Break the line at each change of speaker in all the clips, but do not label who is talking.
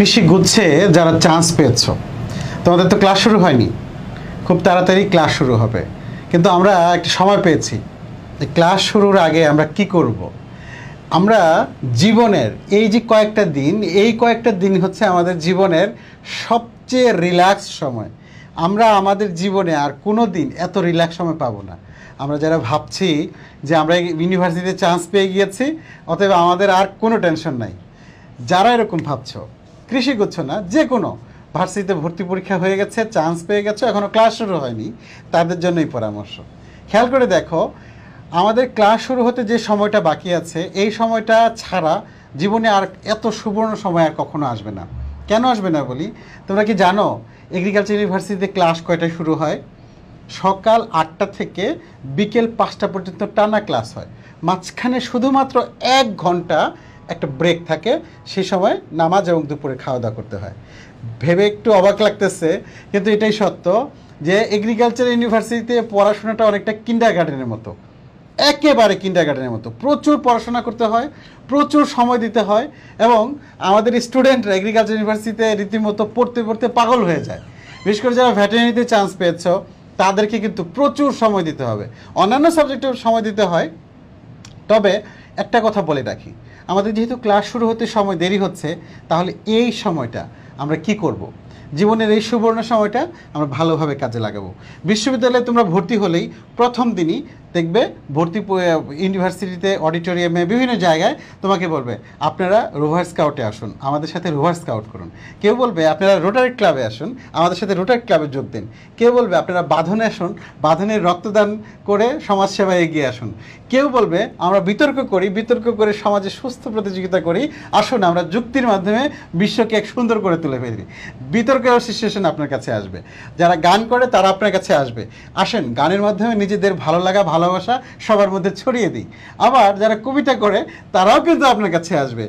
কৃষি গুচ্ছে যারা চান্স পেয়েছ, তোমাদের তো ক্লাস শুরু হয়নি, খুব তাড়াতাড়ি ক্লাস শুরু হবে। কিন্তু আমরা একটা সময় পেয়েছি, ক্লাস শুরুর আগে আমরা কি করব? আমরা জীবনের এই যে কয়েকটা দিন, এই কয়েকটা দিন হচ্ছে আমাদের জীবনের সবচেয়ে রিল্যাক্স সময়। আমরা আমাদের জীবনে আর কোনো দিন এত রিল্যাক্স সময় পাবো না। আমরা যারা ভাবছি যে আমরা ইউনিভার্সিটিতে চান্স পেয়ে গিয়েছি, অতএব আমাদের আর কোনো টেনশন নাই, যারা এরকম ভাবছো, কৃষি করছো না, যে কোনো ভার্সিটিতে ভর্তি পরীক্ষা হয়ে গেছে, চান্স পেয়ে গেছো, এখনও ক্লাস শুরু হয়নি, তাদের জন্যই পরামর্শ। খেয়াল করে দেখো, আমাদের ক্লাস শুরু হতে যে সময়টা বাকি আছে, এই সময়টা ছাড়া জীবনে আর এত সুবর্ণ সময় আর কখনো আসবে না। কেন আসবে না বলি, তোমরা কি জানো এগ্রিকালচার ইউনিভার্সিটিতে ক্লাস কয়টায় শুরু হয়? সকাল 8টা থেকে বিকেল 5টা পর্যন্ত টানা ক্লাস হয়। মাঝখানে শুধুমাত্র 1 ঘন্টা একটা ব্রেক থাকে, সেই সময় নামাজ এবং দুপুরে খাওয়া দাওয়া করতে হয়। ভেবে একটু অবাক লাগতেছে, কিন্তু এটাই সত্য যে এগ্রিকালচার ইউনিভার্সিটিতে পড়াশোনাটা অনেকটা কিন্ডারগার্টেনের মতো, একেবারে কিন্ডারগার্টেনের মতো। প্রচুর পড়াশোনা করতে হয়, প্রচুর সময় দিতে হয়, এবং আমাদের স্টুডেন্টরা এগ্রিকালচার ইউনিভার্সিটিতে রীতিমতো পড়তে পড়তে পাগল হয়ে যায়। বিশেষ করে যারা ভেটেরিনারিতে চান্স পেয়েছ, তাদেরকে কিন্তু প্রচুর সময় দিতে হবে। অন্যান্য সাবজেক্টেও সময় দিতে হয়, তবে একটা কথা বলে রাখি, আমাদের যেহেতু ক্লাস শুরু হতে সময় দেরি হচ্ছে, তাহলে এই সময়টা আমরা কি করব? জীবনের এই সুবর্ণ সময়টা আমরা ভালোভাবে কাজে লাগাবো। বিশ্ববিদ্যালয়ে তোমরা ভর্তি হলেই প্রথম দিনই দেখবে ভর্তি ইউনিভার্সিটিতে অডিটোরিয়ামে বিভিন্ন জায়গায় তোমাকে বলবে আপনারা রোভার স্কাউটে আসুন, আমাদের সাথে রোভার স্কাউট করুন। কেউ বলবে আপনারা রোটারি ক্লাবে আসুন, আমাদের সাথে রোটারি ক্লাবে যোগ দিন। কেউ বলবে আপনারা বাঁধনে আসুন, বাঁধনের রক্তদান করে সমাজসেবায় এগিয়ে আসুন। কেউ বলবে আমরা বিতর্ক করি, বিতর্ক করে সমাজে সুস্থ প্রতিযোগিতা করি, আসুন আমরা যুক্তির মাধ্যমে বিশ্বকে এক সুন্দর করে তুলে ফেলি। বিতর্কের সিচুয়েশন আপনার কাছে আসবে। যারা গান করে তারা আপনার কাছে আসবে, আসেন গানের মাধ্যমে নিজেদের ভালো লাগা ভালোবাসা সবার মধ্যে ছড়িয়ে দিই। আবার যারা কবিতা করে তারাও কিন্তু আপনার কাছে আসবে,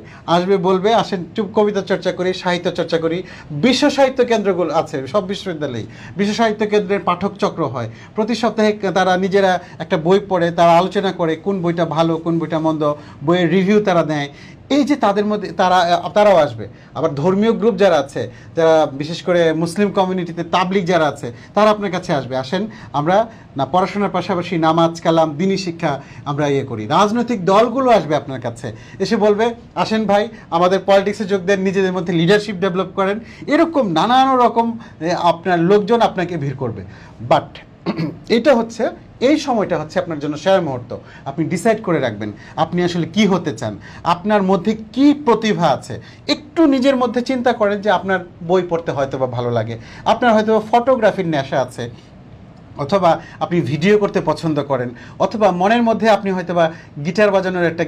বলবে আসেন চুপ কবিতা চর্চা করি, সাহিত্য চর্চা করি। বিশ্ব সাহিত্য কেন্দ্রগুলো আছে সব বিশ্ববিদ্যালয়েই, বিশ্ব সাহিত্য কেন্দ্রের পাঠক চক্র হয়। প্রতি সপ্তাহে তারা নিজেরা একটা বই পড়ে, তারা আলোচনা করে কোন বইটা ভালো কোন বইটা মন্দ, বইয়ের রিভিউ তারা দেয়। এই যে তাদের মধ্যে তারাও আসবে। আবার ধর্মীয় গ্রুপ যারা আছে, যারা বিশেষ করে মুসলিম কমিউনিটিতে তাবলিগ যারা আছে, তারা আপনার কাছে আসবে, আসেন আমরা না পড়াশোনার পাশাপাশি নামাজ কালাম দিনী শিক্ষা আমরা করি। রাজনৈতিক দলগুলো আসবে আপনার কাছে, এসে বলবে আসেন ভাই আমাদের পলিটিক্সে যোগ দেন, নিজেদের মধ্যে লিডারশিপ ডেভেলপ করেন। এরকম নানান রকম আপনার লোকজন আপনাকে ভিড় করবে। বাট এটা হচ্ছে, এই সময়টা হচ্ছে আপনার জন্য সেরা মুহূর্ত। আপনি ডিসাইড করে রাখবেন আপনি আসলে কি হতে চান, আপনার মধ্যে কি প্রতিভা আছে। একটু নিজের মধ্যে চিন্তা করেন যে আপনার বই পড়তে হয়তো বা ভালো লাগে, আপনার হয়তো ফটোগ্রাফির নেশা আছে, অথবা আপনি ভিডিও করতে পছন্দ করেন, অথবা মনের মধ্যে আপনি হয়তো বা গিটার বাজানোর একটা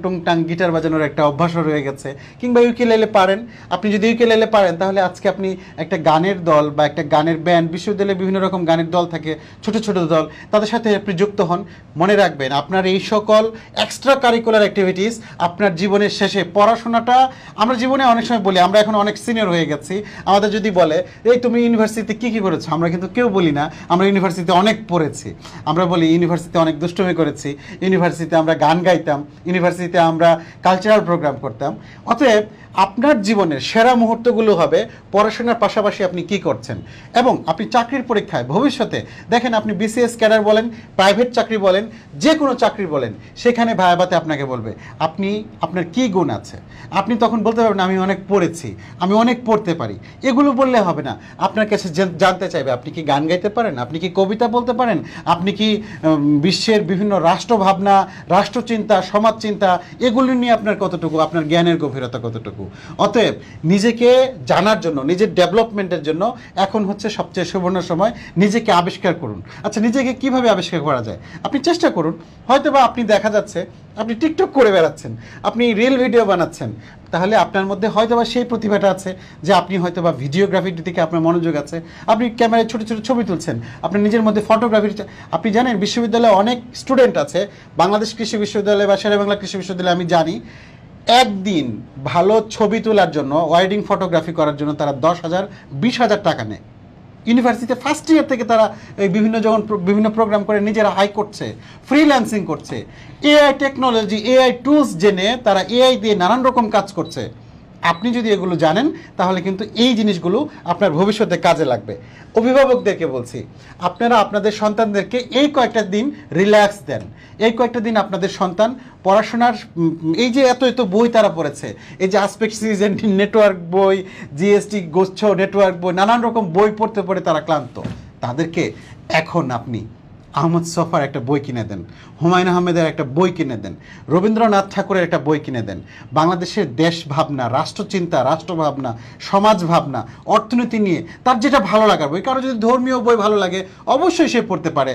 টুংটাং গিটার বাজানোর একটা অভ্যাসও রয়ে গেছে, কিংবা ইউকেলেলে পারেন। আপনি যদি ইউকেলেলে পারেন তাহলে আজকে আপনি একটা গানের দল বা একটা গানের ব্যান্ড, বিশ্ববিদ্যালয়ে বিভিন্ন রকম গানের দল থাকে, ছোট ছোট দল, তাদের সাথে আপনি যুক্ত হন। মনে রাখবেন আপনার এই সকল এক্সট্রা কারিকুলার অ্যাক্টিভিটিস আপনার জীবনের শেষে, পড়াশোনাটা আমরা জীবনে অনেক সময় বলি, আমরা এখন অনেক সিনিয়র হয়ে গেছি, আমাদের যদি বলে এই তুমি ইউনিভার্সিটিতে কী কী করেছো, আমরা কিন্তু কেউ বলি না আমরা ইউনিভার্সিটিতে অনেক পড়েছি। আমরা বলি ইউনিভার্সিটিতে অনেক দুষ্টুমি করেছি, ইউনিভার্সিটিতে আমরা গান গাইতাম, ইউনিভার্সিটিতে আমরা কালচারাল প্রোগ্রাম করতাম। অতএব আপনার জীবনের সেরা মুহূর্তগুলো হবে পড়াশোনার পাশাপাশি আপনি কি করছেন। এবং আপনি চাকরির পরীক্ষায় ভবিষ্যতে দেখেন, আপনি বিসিএস ক্যাডার বলেন, প্রাইভেট চাকরি বলেন, যে কোনো চাকরি বলেন, সেখানে ভায়াবাতে আপনাকে বলবে আপনার কি গুণ আছে। আপনি তখন বলতে পারবেন আমি অনেক পড়েছি, আমি অনেক পড়তে পারি। এগুলো বললে হবে না, আপনার কাছে জানতে চাইবে আপনি কি গান গাইতে পারেন, আপনি কি কবিতা বলতে পারেন, আপনি কি বিশ্বের বিভিন্ন রাষ্ট্রভাবনা, রাষ্ট্রচিন্তা, সমাজচিন্তা, এগুলি নিয়ে আপনার কতটুকু, আপনার জ্ঞানের গভীরতা কতটুকু। অতএব নিজেকে জানার জন্য, নিজের ডেভেলপমেন্টের জন্য এখন হচ্ছে সবচেয়ে সুবর্ণ সময়। নিজেকে আবিষ্কার করুন। আচ্ছা, নিজেকে কিভাবে আবিষ্কার করা যায় আপনি চেষ্টা করুন। হয়তোবা আপনি দেখা যাচ্ছে আপনি টিকটক করে বেড়াচ্ছেন, আপনি রিল ভিডিও বানাচ্ছেন, তাহলে আপনার মধ্যে হয়তোবা সেই প্রতিভাটা আছে যে আপনি হয়তোবা ভিডিওগ্রাফির দিকে আপনার মনোযোগ আছে, আপনি ক্যামেরায় ছোটো ছোটো ছবি তুলছেন, আপনার নিজের মধ্যে ফটোগ্রাফির। আপনি জানেন বিশ্ববিদ্যালয়ে অনেক স্টুডেন্ট আছে, বাংলাদেশ কৃষি বিশ্ববিদ্যালয় বা শেরেবাংলা কৃষি বিশ্ববিদ্যালয়ে আমি জানি একদিন ভালো ছবি তোলার জন্য, ওয়েডিং ফটোগ্রাফি করার জন্য তারা 10,000 20,000 টাকা নেয়। ইউনিভার্সিটিতে ফার্স্ট ইয়ার থেকে তারা এই বিভিন্ন প্রোগ্রাম করে নিজেরা হাই করছে, ফ্রিল্যান্সিং করছে, এআই টেকনোলজি, এআই টুলস জেনে তারা এআই দিয়ে নানান রকম কাজ করছে। আপনি যদি এগুলো জানেন তাহলে কিন্তু এই জিনিসগুলো আপনার ভবিষ্যতে কাজে লাগবে। অভিভাবকদেরকে বলছি, আপনারা আপনাদের সন্তানদেরকে এই কয়েকটা দিন রিল্যাক্স দেন। এই কয়েকটা দিন আপনাদের সন্তান পড়াশোনার এই যে এত এত বই তারা পড়েছে, এই যে আসপেক্ট সিজন নেটওয়ার্ক বই, জিএসটি গোচ্ছ নেটওয়ার্ক বই, নানান রকম বই পড়তে পড়ে তারা ক্লান্ত। তাদেরকে এখন আপনি আহমদ ছফার একটা বই কিনে দেন, হুমায়ুন আহমেদের একটা বই কিনে দেন, রবীন্দ্রনাথ ঠাকুরের একটা বই কিনে দেন। বাংলাদেশের দেশ ভাবনা, রাষ্ট্রচিন্তা, রাষ্ট্রভাবনা, সমাজ ভাবনা, অর্থনীতি নিয়ে তার যেটা ভালো লাগার বই। কারো যদি ধর্মীয় বই ভালো লাগে অবশ্যই সে পড়তে পারে,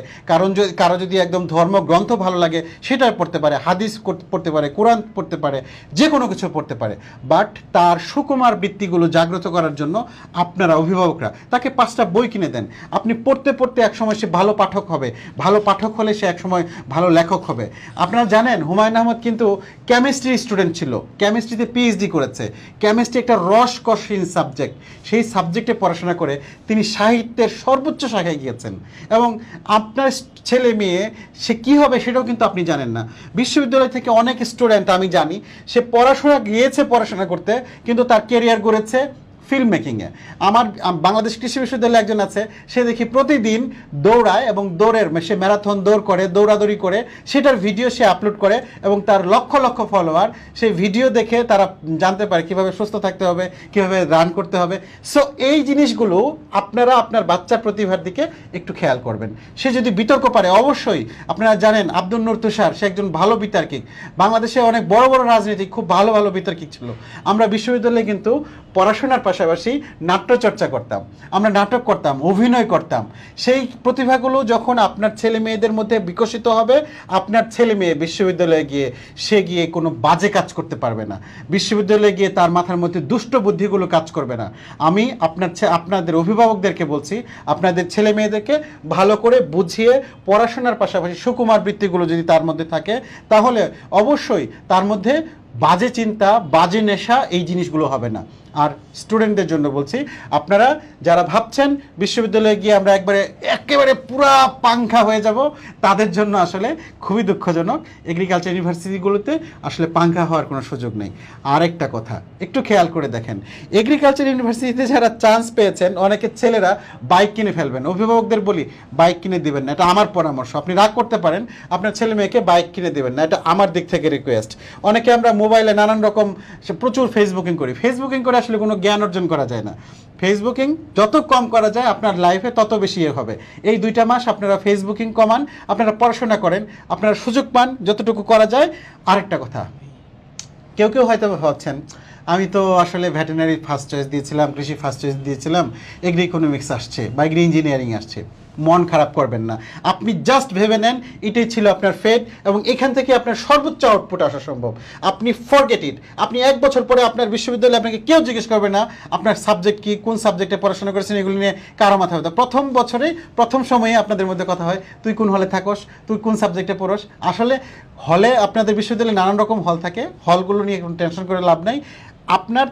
কারো যদি একদম ধর্মগ্রন্থ ভালো লাগে সেটাই পড়তে পারে, হাদিস পড়তে পারে, কোরআন পড়তে পারে, যে কোনো কিছু পড়তে পারে। বাট তার সুকুমার বৃত্তিগুলো জাগ্রত করার জন্য আপনারা অভিভাবকরা তাকে 5টা বই কিনে দেন। আপনি পড়তে পড়তে একসময় সে ভালো পাঠক হবে, ভালো পাঠক হলে সে একসময় ভালো লেখক হবে। আপনারা জানেন হুমায়ুন আহমেদ কিন্তু কেমিস্ট্রি স্টুডেন্ট ছিল, কেমিস্ট্রিতে পিএইচডি করেছে। কেমিস্ট্রি একটা রসকসহীন সাবজেক্ট, সেই সাবজেক্টে পড়াশোনা করে তিনি সাহিত্যের সর্বোচ্চ শাখায় গিয়েছেন। এবং আপনার ছেলে মেয়ে সে কী হবে সেটাও কিন্তু আপনি জানেন না। বিশ্ববিদ্যালয় থেকে অনেক স্টুডেন্ট আমি জানি সে পড়াশোনা করতে, কিন্তু তার কেরিয়ার গড়েছে ফিল্ম মেকিংয়ে। আমার বাংলাদেশ কৃষি বিশ্ববিদ্যালয়ে একজন আছে, সে দেখি প্রতিদিন দৌড়ায় এবং সে ম্যারাথন দৌড় করে, দৌড়াদৌড়ি করে, সেটার ভিডিও সে আপলোড করে এবং তার লক্ষ লক্ষ ফলোয়ার সেই ভিডিও দেখে তারা জানতে পারে কীভাবে সুস্থ থাকতে হবে, কীভাবে রান করতে হবে। সো এই জিনিসগুলো আপনারা আপনার বাচ্চার প্রতিভার দিকে একটু খেয়াল করবেন। সে যদি বিতর্ক পারে, অবশ্যই আপনারা জানেন আব্দুল নূর তুষার, সে একজন ভালো বিতার্কিক। বাংলাদেশে অনেক বড় বড় রাজনীতিক খুব ভালো ভালো বিতর্কিক ছিল। আমরা বিশ্ববিদ্যালয়ে কিন্তু পড়াশোনার পাশাপাশি নাট্যচর্চা করতাম, আমরা নাটক করতাম, অভিনয় করতাম। সেই প্রতিভাগুলো যখন আপনার ছেলে মেয়েদের মধ্যে বিকশিত হবে, আপনার ছেলে মেয়ে বিশ্ববিদ্যালয়ে গিয়ে কোনো বাজে কাজ করতে পারবে না। বিশ্ববিদ্যালয়ে গিয়ে তার মাথার মধ্যে দুষ্ট বুদ্ধিগুলো কাজ করবে না। আমি আপনাদের অভিভাবকদেরকে বলছি, আপনাদের ছেলে মেয়েদেরকে ভালো করে বুঝিয়ে পড়াশোনার পাশাপাশি সুকুমার বৃত্তিগুলো যদি তার মধ্যে থাকে, তাহলে অবশ্যই তার মধ্যে বাজে চিন্তা, বাজে নেশা, এই জিনিসগুলো হবে না। আর স্টুডেন্টদের জন্য বলছি, আপনারা যারা ভাবছেন বিশ্ববিদ্যালয়ে গিয়ে আমরা একেবারে পুরা পাংখা হয়ে যাব, তাদের জন্য আসলে খুবই দুঃখজনক। এগ্রিকালচার ইউনিভার্সিটিগুলোতে আসলে পাংখা হওয়ার কোনো সুযোগ নেই। আর একটা কথা একটু খেয়াল করে দেখেন, এগ্রিকালচার ইউনিভার্সিটিতে যারা চান্স পেয়েছেন, অনেকে ছেলেরা বাইক কিনে ফেলবেন। অভিভাবকদের বলি বাইক কিনে দিবেন না, এটা আমার পরামর্শ। আপনি রাগ করতে পারেন, আপনার ছেলে মেয়েকে বাইক কিনে দেবেন না, এটা আমার দিক থেকে রিকোয়েস্ট। অনেকে আমরা মোবাইলে নানান রকম প্রচুর ফেসবুকিং করে আসলে কোনো জ্ঞান অর্জন করা যায় না। ফেসবুকিং যত কম করা যায় আপনার লাইফে তত বেশি হবে। এই 2টা মাস আপনারা ফেসবুকিং কমান, আপনারা পড়াশোনা করেন, আপনারা সুযোগ পান যতটুকু করা যায়। আরেকটা কথা, কেউ হয়তো ভাবছেন আমি তো আসলে ভেটেরিনারি ফার্স্ট চয়েস দিয়েছিলাম, কৃষি ফার্স্ট চয়েস দিয়েছিলাম, এগ্রি ইকোনমিক্স আসছে বা এগ্রি ইঞ্জিনিয়ারিং আসছে। মন খারাপ করবেন না, আপনি জাস্ট ভেবে নেন এটাই ছিল আপনার ফেট এবং এখান থেকে আপনার সর্বোচ্চ আউটপুট আসা সম্ভব। আপনি ফরগেট ইট। আপনি 1 বছর পরে আপনার বিশ্ববিদ্যালয়ে আপনাকে কেউ জিজ্ঞেস করবে না আপনার সাবজেক্ট কি, কোন সাবজেক্টে পড়াশোনা করেছেন, এগুলো নিয়ে কারো মাথা ব্যথা। প্রথম সময়ে আপনাদের মধ্যে কথা হয় তুই কোন হলে থাকোস, তুই কোন সাবজেক্টে পড়োস। আসলে হলে আপনাদের বিশ্ববিদ্যালয়ে নানান রকম হল থাকে, হলগুলো নিয়ে কোনো টেনশন করে লাভ নাই। আপনার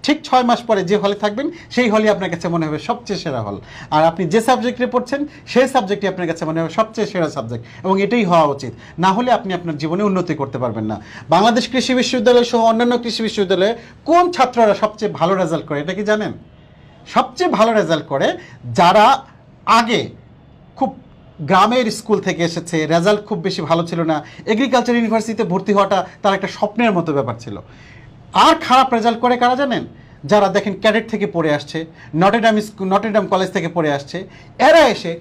ঠিক 6 মাস পরে যে হলে থাকবেন সেই হলই আপনার কাছে মনে হবে সবচেয়ে সেরা হল। আর আপনি যে সাবজেক্টে পড়ছেন সেই সাবজেক্টই আপনার কাছে মনে হবে সবচেয়ে সেরা সাবজেক্ট, এবং এটাই হওয়া উচিত। না হলে আপনি আপনার জীবনে উন্নতি করতে পারবেন না। বাংলাদেশ কৃষি বিশ্ববিদ্যালয় সহ অন্যান্য কৃষি বিশ্ববিদ্যালয়ে কোন ছাত্ররা সবচেয়ে ভালো রেজাল্ট করে, এটা কি জানেন? সবচেয়ে ভালো রেজাল্ট করে যারা আগে খুব গ্রামের স্কুল থেকে এসেছে, রেজাল্ট খুব বেশি ভালো ছিল না, এগ্রিকালচার ইউনিভার্সিটিতে ভর্তি হওয়াটা তার একটা স্বপ্নের মতো ব্যাপার ছিল। আর খারাপ রেজাল্ট করে কারা জানেন? যারা দেখেন ক্যাডেট থেকে পড়ে আসছে, নটেরডাম কলেজ থেকে পড়ে আসছে, এরা এসে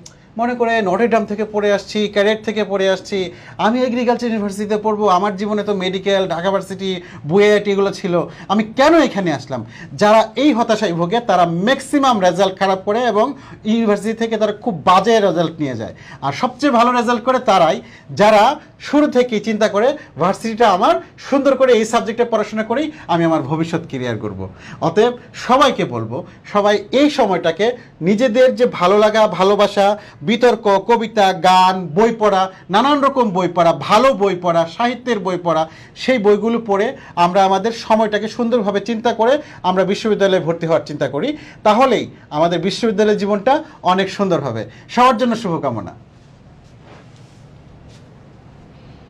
মনে করে নটেরডাম থেকে পড়ে আসছি, ক্যাডেট থেকে পড়ে আসছি, আমি এগ্রিকালচার ইউনিভার্সিটিতে পড়বো, আমার জীবনে তো মেডিকেল, ঢাকা ভার্সিটি, বুয়েট এগুলো ছিল, আমি কেন এখানে আসলাম? যারা এই হতাশায় ভোগে তারা ম্যাক্সিমাম রেজাল্ট খারাপ করে এবং ইউনিভার্সিটি থেকে তারা খুব বাজে রেজাল্ট নিয়ে যায়। আর সবচেয়ে ভালো রেজাল্ট করে তারাই যারা শুরু থেকেই চিন্তা করে ভার্সিটিটা আমার, সুন্দর করে এই সাবজেক্টে পড়াশোনা করেই আমি আমার ভবিষ্যৎ ক্যারিয়ার করব। অতএব সবাইকে বলবো, সবাই এই সময়টাকে নিজেদের যে ভালো লাগা, ভালোবাসা, বিতর্ক, কবিতা, গান, বই পড়া, নানান রকম বই পড়া, ভালো বই পড়া, সাহিত্যের বই পড়া, সেই বইগুলো পড়ে আমরা আমাদের সময়টাকে সুন্দরভাবে চিন্তা করে আমরা বিশ্ববিদ্যালয়ে ভর্তি হওয়ার চিন্তা করি, তাহলেই আমাদের বিশ্ববিদ্যালয়ের জীবনটা অনেক সুন্দর হবে। সবার জন্য শুভকামনা।